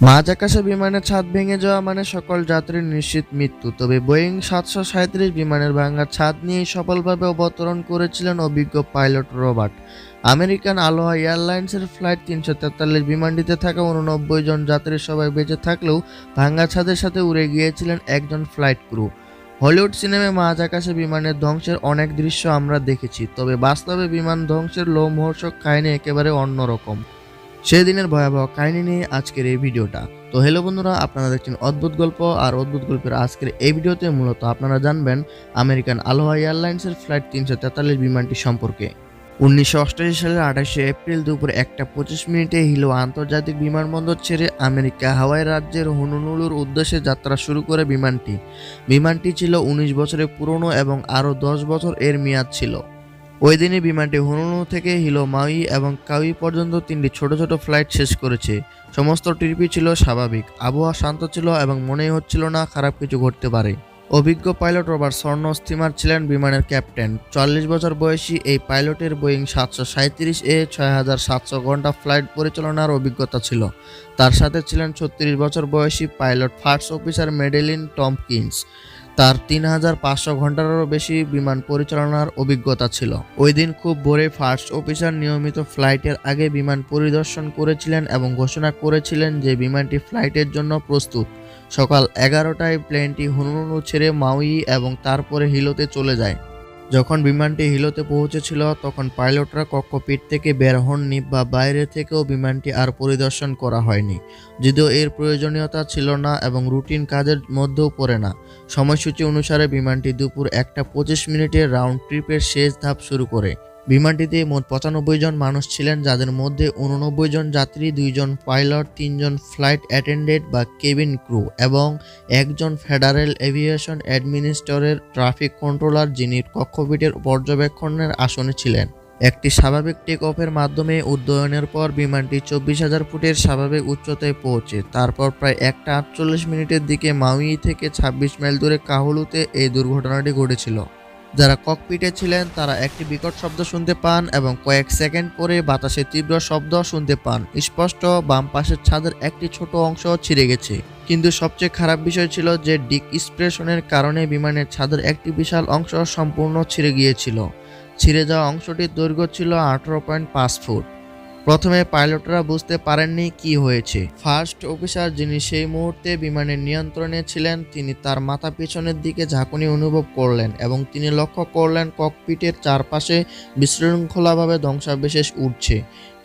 মাঝ আকাশে বিমানের ছাদ ভেঙে যাওয়া মানে সকল যাত্রীর নিশ্চিত মৃত্যু। তবে বোয়িং ৭৩৭ বিমানের ভাঙা ছাদ নিয়েই সফলভাবে অবতরণ করেছিলেন অভিজ্ঞ পাইলট রবার্ট। আমেরিকান আলোহা এয়ারলাইন্সের ফ্লাইট ৩৪৩ বিমানটিতে থাকা ৮৯ জন যাত্রী সবাই বেঁচে থাকলেও ভাঙা ছাদের সাথে উড়ে গিয়েছিলেন একজন ফ্লাইট ক্রু। হলিউড সিনেমায় মাঝ আকাশে বিমানের ধ্বংসের অনেক দৃশ্য আমরা দেখেছি, তবে বাস্তবে বিমান ধ্বংসের লোমহর্ষক কাহিনী একেবারে অন্যরকম। সেদিনের ভয়াবহ কাহিনী নিয়ে আজকের এই ভিডিওটা। তো হ্যালো বন্ধুরা, আপনারা দেখছেন অদ্ভুত গল্প। আর অদ্ভুত গল্পের আজকের এই ভিডিওতে মূলত আপনারা জানবেন আমেরিকান আলোহা এয়ারলাইন্সের ফ্লাইট ৩৪৩ বিমানটি সম্পর্কে। ১৯৮৮ সালের ২৮শে এপ্রিল দুপুর ১টা ২৫ হিলো আন্তর্জাতিক বিমানবন্দর ছেড়ে আমেরিকা হাওয়াই রাজ্যের হনুলুলুর উদ্দেশ্যে যাত্রা শুরু করে বিমানটি ছিল ১৯ বছরের পুরনো এবং আরও ১০ বছর এর মেয়াদ ছিল। ওই দিনই বিমানটি হনুলুলু থেকে হিলো মাউই এবং কাউই পর্যন্ত ৩টি ছোট ছোট ফ্লাইট শেষ করেছে। সমস্ত ট্রিপই ছিল স্বাভাবিক, আবহাওয়া শান্ত ছিল এবং মনেই হচ্ছিল না খারাপ কিছু ঘটতে পারে। অভিজ্ঞ পাইলট রবার্ট স্বর্ণ স্টিমার ছিলেন বিমানের ক্যাপ্টেন। ৪০ বছর বয়সী এই পাইলটের বোয়িং ৭৩৭ এ ৬৭০০ ঘন্টা ফ্লাইট পরিচালনার অভিজ্ঞতা ছিল। তার সাথে ছিলেন ৩৬ বছর বয়সী পাইলট ফার্স্ট অফিসার মেডেলিন টম্পকিন্স। তার ৩৫০০ ঘন্টারও বেশি বিমান পরিচালনার অভিজ্ঞতা ছিল। ওই দিন খুব ভোরে ফার্স্ট অফিসার নিয়মিত ফ্লাইটের আগে বিমান পরিদর্শন করেছিলেন এবং ঘোষণা করেছিলেন যে বিমানটি ফ্লাইটের জন্য প্রস্তুত। সকাল ১১টায় প্লেনটি হনুলুলু ছেড়ে মাউই এবং তারপরে হিলোতে চলে যায়। যখন বিমানটি হিলোতে পৌঁছেছিল তখন পাইলটরা ককপিট থেকে বের হননি বা বাইরে থেকেও বিমানটি আর পরিদর্শন করা হয়নি, যদিও এর প্রয়োজনীয়তা ছিল না এবং রুটিন কাজের মধ্যেও পড়ে না। সময়সূচি অনুসারে বিমানটি দুপুর ১টা ২৫ রাউন্ড ট্রিপের শেষ ধাপ শুরু করে। বিমানটিতে মোট ৯৫ জন মানুষ ছিলেন, যাদের মধ্যে ৮৯ জন যাত্রী, ২ জন পাইলট, ৩ জন ফ্লাইট অ্যাটেন্ডেন্ট বা কেবিন ক্রু এবং একজন ফেডারেল এভিয়েশন অ্যাডমিনিস্ট্রেটরের ট্রাফিক কন্ট্রোলার, যিনি ককপিটের পর্যবেক্ষণের আসনে ছিলেন। একটি স্বাভাবিক টেক অফের মাধ্যমে উড্ডয়নের পর বিমানটি ২৪,০০০ ফুটের স্বাভাবিক উচ্চতায় পৌঁছে। তারপর প্রায় ১টা ৪৮ দিকে মাউই থেকে ২৬ মাইল দূরে কাহুলুতে এই দুর্ঘটনাটি ঘটেছিল। যারা ককপিটে ছিলেন তারা একটি বিকট শব্দ শুনতে পান এবং কয়েক সেকেন্ড পরে বাতাসে তীব্র শব্দ শুনতে পান। স্পষ্ট বাম পাশের ছাদের একটি ছোট অংশ ছিঁড়ে গেছে। কিন্তু সবচেয়ে খারাপ বিষয় ছিল যে ডিকস্প্রেশনের কারণে বিমানের ছাদের একটি বিশাল অংশ সম্পূর্ণ ছিঁড়ে গিয়েছিল। ছিঁড়ে যাওয়া অংশটির দৈর্ঘ্য ছিল ১৮.৫ ফুট। প্রথমে পাইলটরা বুঝতে পারেননি কি হয়েছে। ফার্স্ট অফিসার, যিনি সেই মুহূর্তে বিমানের নিয়ন্ত্রণে ছিলেন, তিনি তার মাথা পেছনের দিকে ঝাঁকুনি অনুভব করলেন এবং তিনি লক্ষ্য করলেন ককপিটের চারপাশে বিশৃঙ্খলাভাবে ধ্বংসাবশেষ উঠছে।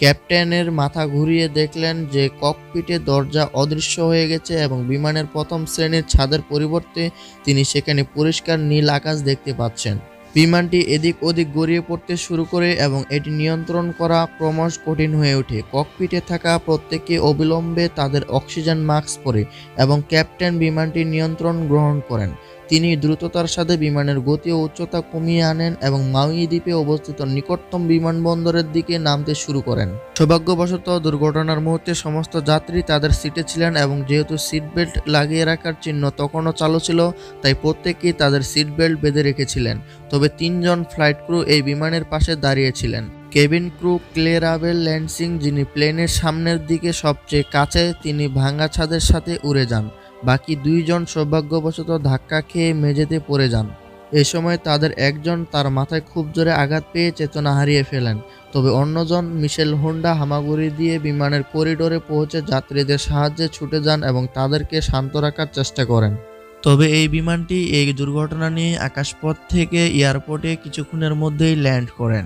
ক্যাপ্টেনের মাথা ঘুরিয়ে দেখলেন যে ককপিটের দরজা অদৃশ্য হয়ে গেছে এবং বিমানের প্রথম শ্রেণীর ছাদের পরিবর্তে তিনি সেখানে পরিষ্কার নীল আকাশ দেখতে পাচ্ছেন। বিমানটি এদিক ওদিক গড়িয়ে পড়তে শুরু করে এবং এটি নিয়ন্ত্রণ করা ক্রমশ কঠিন হয়ে ওঠে। ককপিটে থাকা প্রত্যেকে অবিলম্বে তাদের অক্সিজেন মাস্ক পরে এবং ক্যাপ্টেন বিমানটির নিয়ন্ত্রণ গ্রহণ করেন। তিনি দ্রুততার সাথে বিমানের গতি ও উচ্চতা কমিয়ে আনেন এবং মাউই দ্বীপে অবস্থিত নিকটতম বিমানবন্দরের দিকে নামতে শুরু করেন। সৌভাগ্যবশত দুর্ঘটনার মুহূর্তে সমস্ত যাত্রী তাদের সিটে ছিলেন এবং যেহেতু সিট বেল্ট লাগিয়ে রাখার চিহ্ন তখনও চালু ছিল, তাই প্রত্যেকেই তাদের সিট বেল্ট বেঁধে রেখেছিলেন। তবে ৩ জন ফ্লাইট ক্রু এই বিমানের পাশে দাঁড়িয়েছিলেন। কেবিন ক্রু ক্লেরাবেল ল্যান্সিং, যিনি প্লেনের সামনের দিকে সবচেয়ে কাছে, তিনি ভাঙা ছাদের সাথে উড়ে যান। বাকি ২ জন সৌভাগ্যবশত ধাক্কা খেয়ে মেঝেতে পড়ে যান। এ সময় তাদের একজন তার মাথায় খুব জোরে আঘাত পেয়ে চেতনা হারিয়ে ফেলেন। তবে অন্যজন মিশেল হোন্ডা হামাগুড়ি দিয়ে বিমানের করিডোরে পৌঁছে যাত্রীদের সাহায্যে ছুটে যান এবং তাদেরকে শান্ত রাখার চেষ্টা করেন। তবে এই বিমানটি এই দুর্ঘটনা নিয়ে আকাশপথ থেকে এয়ারপোর্টে কিছুক্ষণের মধ্যেই ল্যান্ড করেন।